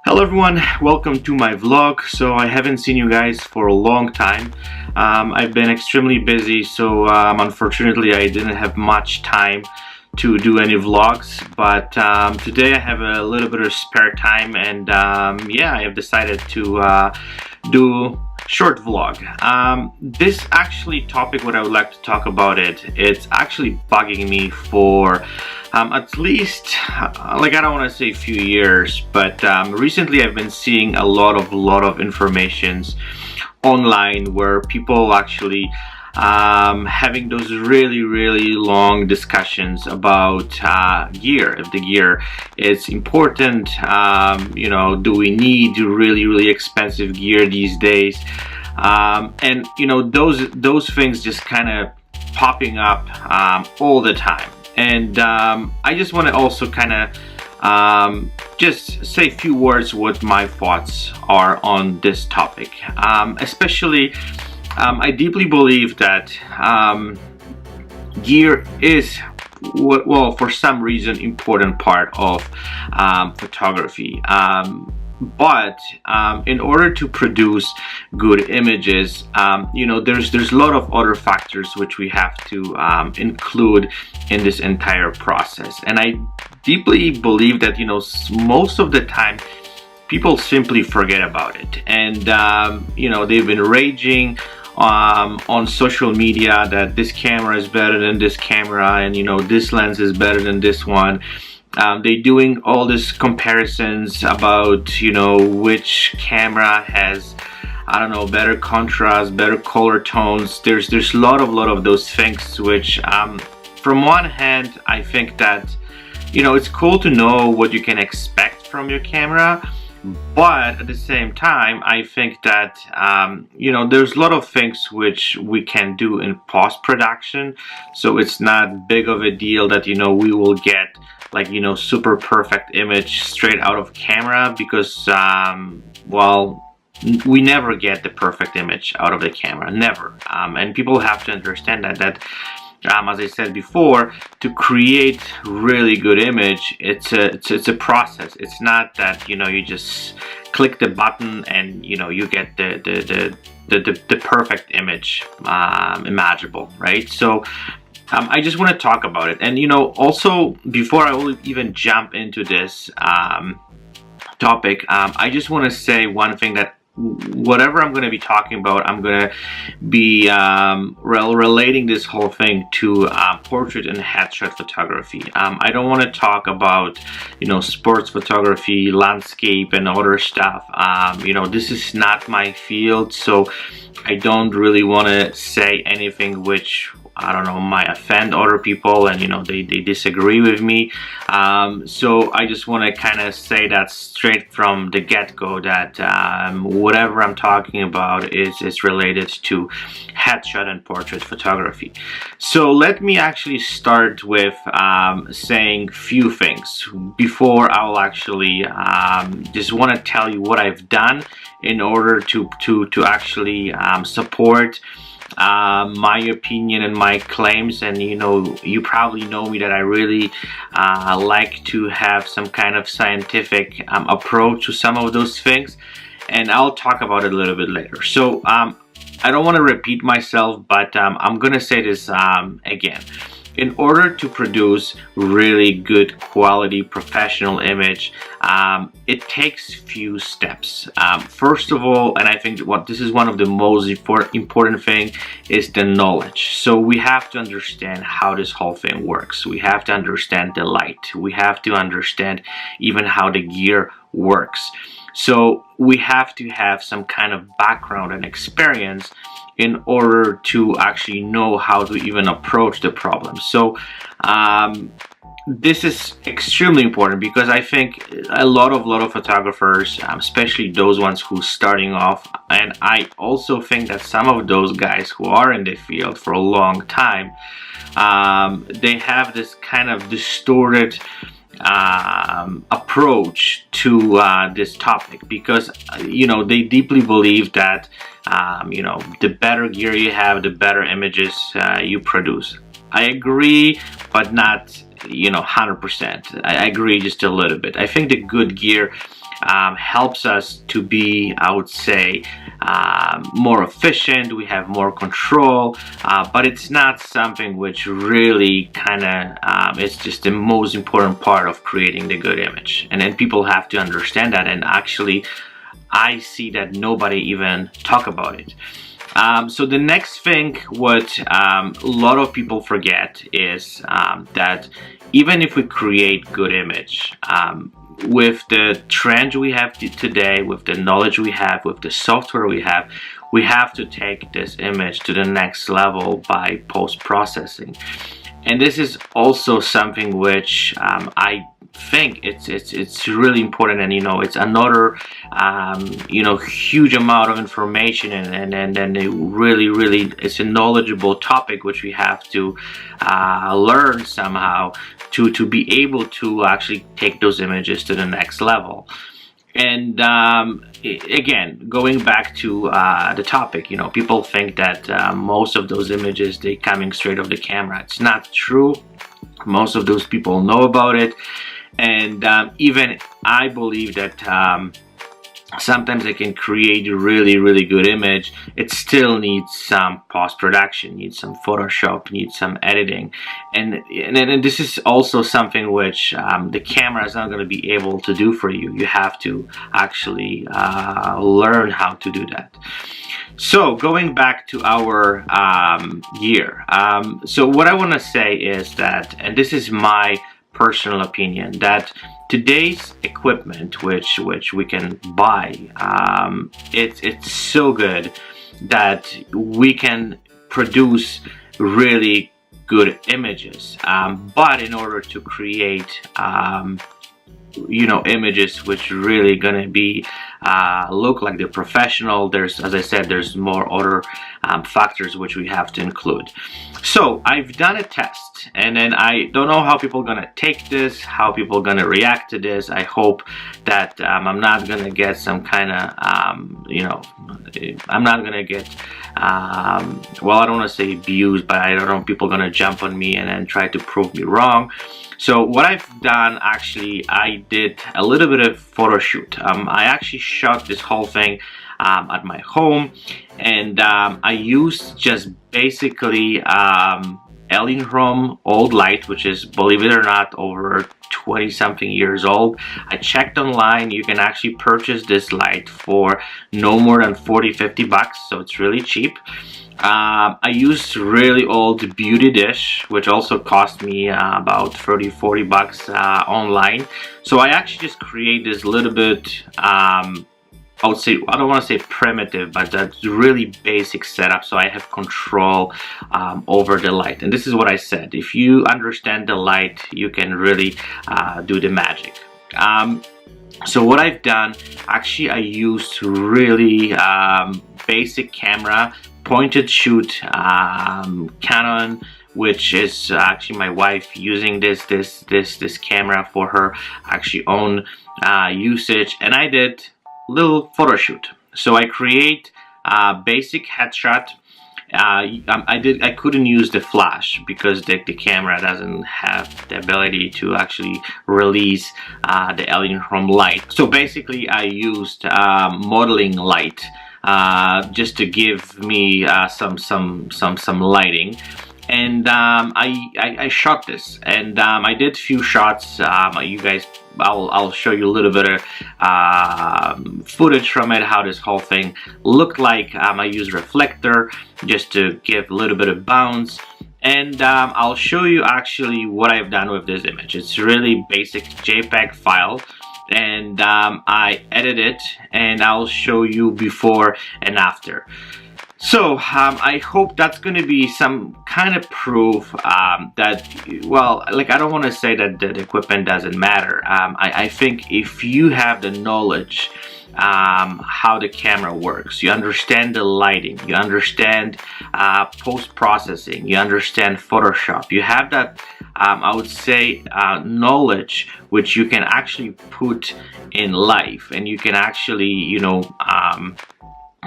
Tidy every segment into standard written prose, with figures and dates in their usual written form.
Hello everyone, welcome to my vlog. So I haven't seen you guys for a long time. I've been extremely busy, so unfortunately I didn't have much time to do any vlogs, but today I have a little bit of spare time, and yeah, I have decided to do short vlog. This actually topic, what I would like to talk about it's actually bugging me for at least, like, I don't want to say a few years, but recently I've been seeing a lot of informations online where people actually having those really long discussions about gear. If the gear is important, you know, do we need really expensive gear these days? And you know, those things just kind of popping up all the time. And I just want to also kind of just say a few words what my thoughts are on this topic. Especially, I deeply believe that gear is, well, for some reason, important part of photography. But in order to produce good images, you know, there's a lot of other factors which we have to include in this entire process. And I deeply believe that, you know, most of the time people simply forget about it. And you know, they've been raging on social media that this camera is better than this camera, and you know, this lens is better than this one. They're doing all these comparisons about, you know, which camera has, I don't know, better contrast, better color tones. There's a lot of those things, which from one hand, I think that, you know, it's cool to know what you can expect from your camera, but at the same time, I think that you know, there's a lot of things which we can do in post-production, so it's not big of a deal that, you know, we will get, like, you know, super perfect image straight out of camera, because well, we never get the perfect image out of the camera, never. And people have to understand that as I said before, to create really good image, it's a process. It's not that, you know, you just click the button and, you know, you get the perfect image imaginable, right? So I just want to talk about it. And you know, also, before I will even jump into this topic, I just want to say one thing, that whatever I'm going to be talking about, I'm going to be relating this whole thing to portrait and headshot photography. I don't want to talk about, you know, sports photography, landscape, and other stuff. You know, this is not my field, so I don't really want to say anything which, I don't know, might offend other people, and you know, they disagree with me. So I just want to kind of say that straight from the get-go, that whatever I'm talking about is related to headshot and portrait photography. So let me actually start with saying few things before I'll actually just want to tell you what I've done in order to actually support my opinion and my claims. And you know, you probably know me that I really like to have some kind of scientific approach to some of those things, and I'll talk about it a little bit later. So I don't want to repeat myself, but I'm gonna say this again. In order to produce really good quality professional image, it takes few steps. First of all, and I think this is one of the most important thing, is the knowledge. So we have to understand how this whole thing works. We have to understand the light. We have to understand even how the gear works. So we have to have some kind of background and experience in order to actually know how to even approach the problem. So this is extremely important, because I think a lot of photographers, especially those ones who starting off, and I also think that some of those guys who are in the field for a long time, they have this kind of distorted approach to this topic, because you know, they deeply believe that you know, the better gear you have, the better images you produce. I agree, but not, you know, 100%. I agree just a little bit. I think the good gear helps us to be, I would say, more efficient. We have more control, but it's not something which really kind of is just the most important part of creating the good image. And then people have to understand that, and actually I see that nobody even talk about it. So the next thing what a lot of people forget is that even if we create good image, with the trend we have today, with the knowledge we have, with the software we have to take this image to the next level by post-processing. And this is also something which I think it's really important, and it's another huge amount of information, and it really it's a knowledgeable topic which we have to learn somehow to be able to actually take those images to the next level. And again, going back to the topic, people think that most of those images, they coming straight off the camera. It's not true. Most of those people know about it, and even I believe that sometimes they can create a really good image. It still needs some post-production, needs some Photoshop, needs some editing, and this is also something which the camera is not going to be able to do for you. You have to actually learn how to do that. So going back to our gear, so what I want to say is that, and this is my personal opinion, that today's equipment which we can buy, it's so good that we can produce really good images, but in order to create images which really gonna be look like they're professional, as I said, there's more other factors which we have to include. So I've done a test, and then I don't know how people are gonna take this, how people are gonna react to this. I hope that I'm not gonna get some kind of I'm not gonna get well, I don't want to say abused, but I don't know, people are gonna jump on me and then try to prove me wrong. So what I've done, actually, I did a little bit of photo shoot. I actually shot this whole thing at my home, and I used just basically alien chrome old light, which is, believe it or not, over 20 something years old. I checked online, you can actually purchase this light for no more than 40-50 bucks, so it's really cheap. I used really old beauty dish, which also cost me about 30-40 bucks online. So I actually just create this little bit, I would say, I don't want to say primitive, but that's really basic setup, so I have control over the light. And this is what I said, if you understand the light, you can really do the magic. So what I've done, actually, I used really basic camera, point and shoot, Canon, which is actually my wife using this camera for her actually own usage, and I did little photo shoot. So I create basic headshot. I couldn't use the flash because the camera doesn't have the ability to actually release the alien chrome light. So basically I used modeling light just to give me some lighting, and I shot this, and I did few shots. You guys, I'll show you a little bit of footage from it, how this whole thing looked like. I used reflector just to give a little bit of bounce, and I'll show you actually what I've done with this image. It's really basic JPEG file, and I edit it, and I'll show you before and after. So I hope that's going to be some kind of proof that, well, like, I don't want to say that the equipment doesn't matter. I think if you have the knowledge how the camera works, you understand the lighting, you understand post-processing, you understand Photoshop, you have that I would say knowledge which you can actually put in life, and you can actually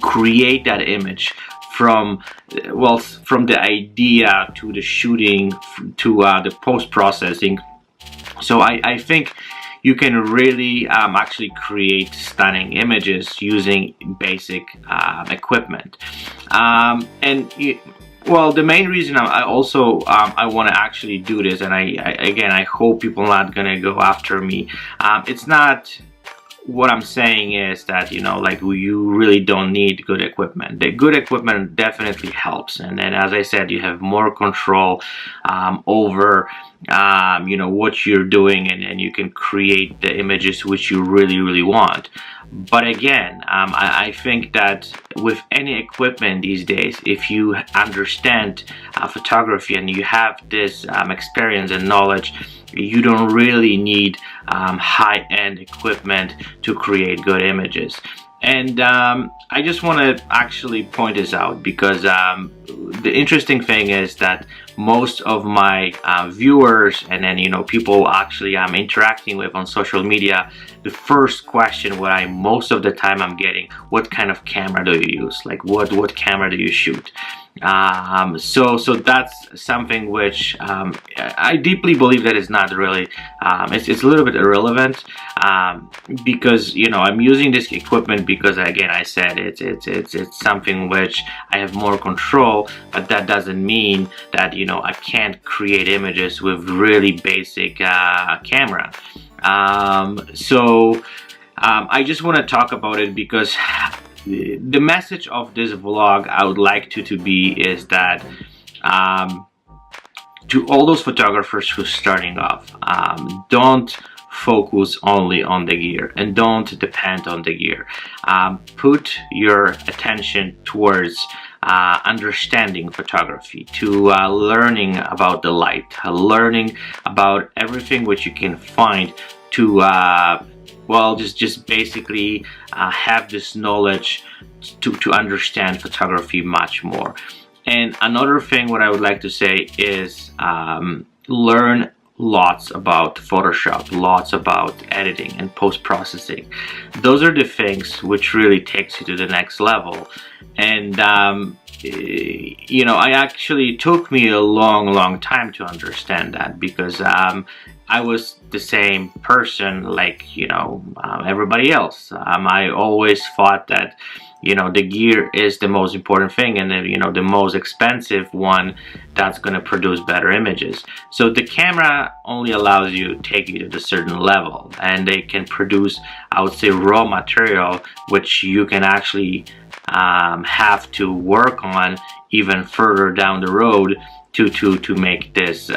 create that image from the idea to the shooting to the post-processing. So I think you can really actually create stunning images using basic equipment. Well, the main reason I also I want to actually do this, and I hope people are not gonna go after me. It's not. What I'm saying is that, you know, like, you really don't need good equipment. The good equipment definitely helps, and then, as I said, you have more control over you know, what you're doing, and you can create the images which you really want. But again, I think that with any equipment these days, if you understand photography and you have this experience and knowledge, you don't really need high-end equipment to create good images. And I just want to actually point this out, because the interesting thing is that most of my viewers, and then, you know, people actually I'm interacting with on social media, the first question what most of the time I'm getting: what kind of camera do you use? Like, what camera do you shoot? So that's something which I deeply believe that is not really it's a little bit irrelevant, because, you know, I'm using this equipment because, again, I said it's something which I have more control, but that doesn't mean that, you know, I can't create images with really basic camera. I just want to talk about it because the message of this vlog I would like to be is that to all those photographers who are starting off, don't focus only on the gear and don't depend on the gear. Put your attention towards understanding photography, to learning about the light, learning about everything which you can find to well, just basically have this knowledge to understand photography much more. And another thing what I would like to say is learn lots about Photoshop, lots about editing and post-processing. Those are the things which really takes you to the next level. And you know, it took me a long time to understand that, because I was the same person like, you know, everybody else. I always thought that, you know, the gear is the most important thing, and then, you know, the most expensive one that's going to produce better images. So the camera only allows you to take you to a certain level, and they can produce, I would say, raw material which you can actually have to work on even further down the road to make this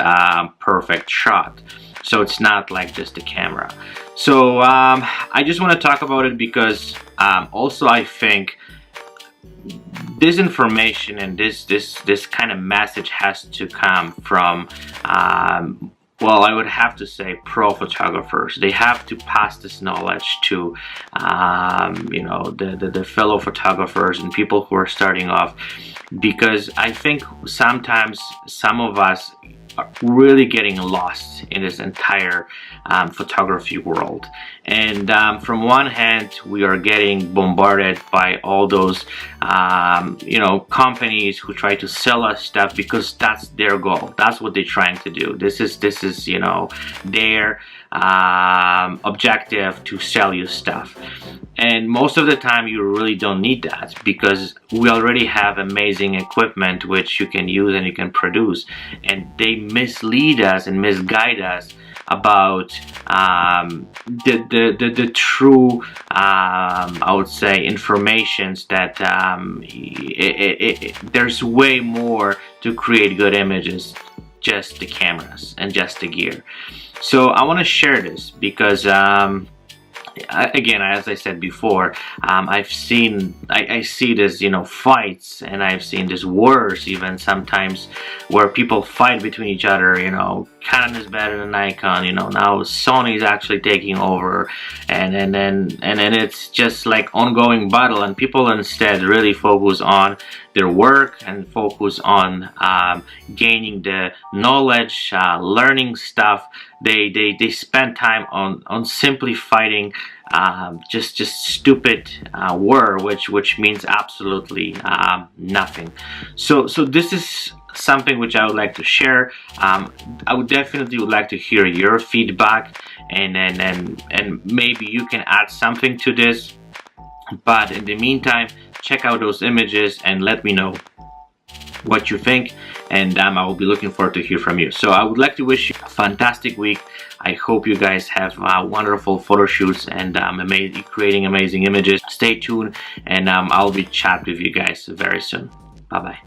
perfect shot. So it's not like just the camera. So I just want to talk about it because also I think this information and this kind of message has to come from well, I would have to say pro photographers. They have to pass this knowledge to you know, the fellow photographers and people who are starting off, because I think sometimes some of us are really getting lost in this entire photography world. And from one hand, we are getting bombarded by all those you know, companies who try to sell us stuff because that's their goal. That's what they're trying to do. This is you know, their objective, to sell you stuff. And most of the time you really don't need that, because we already have amazing equipment which you can use and you can produce, and they mislead us and misguide us about the true I would say informations that there's way more to create good images, just the cameras and just the gear. So I want to share this because again, as I said before, I see this, you know, fights, and I've seen this wars even sometimes where people fight between each other. You know, Canon is better than Nikon. You know, now Sony is actually taking over, and then it's just like ongoing battle, and people instead really focus on their work and focus on gaining the knowledge, learning stuff. They spend time on simply fighting just stupid war, which means absolutely nothing. So this is something which I would like to share. I would definitely like to hear your feedback, and maybe you can add something to this. But in the meantime, check out those images and let me know what you think, and I will be looking forward to hear from you. So I would like to wish you a fantastic week. I hope you guys have wonderful photo shoots and creating amazing images. Stay tuned, and I'll be chatting with you guys very soon. Bye bye.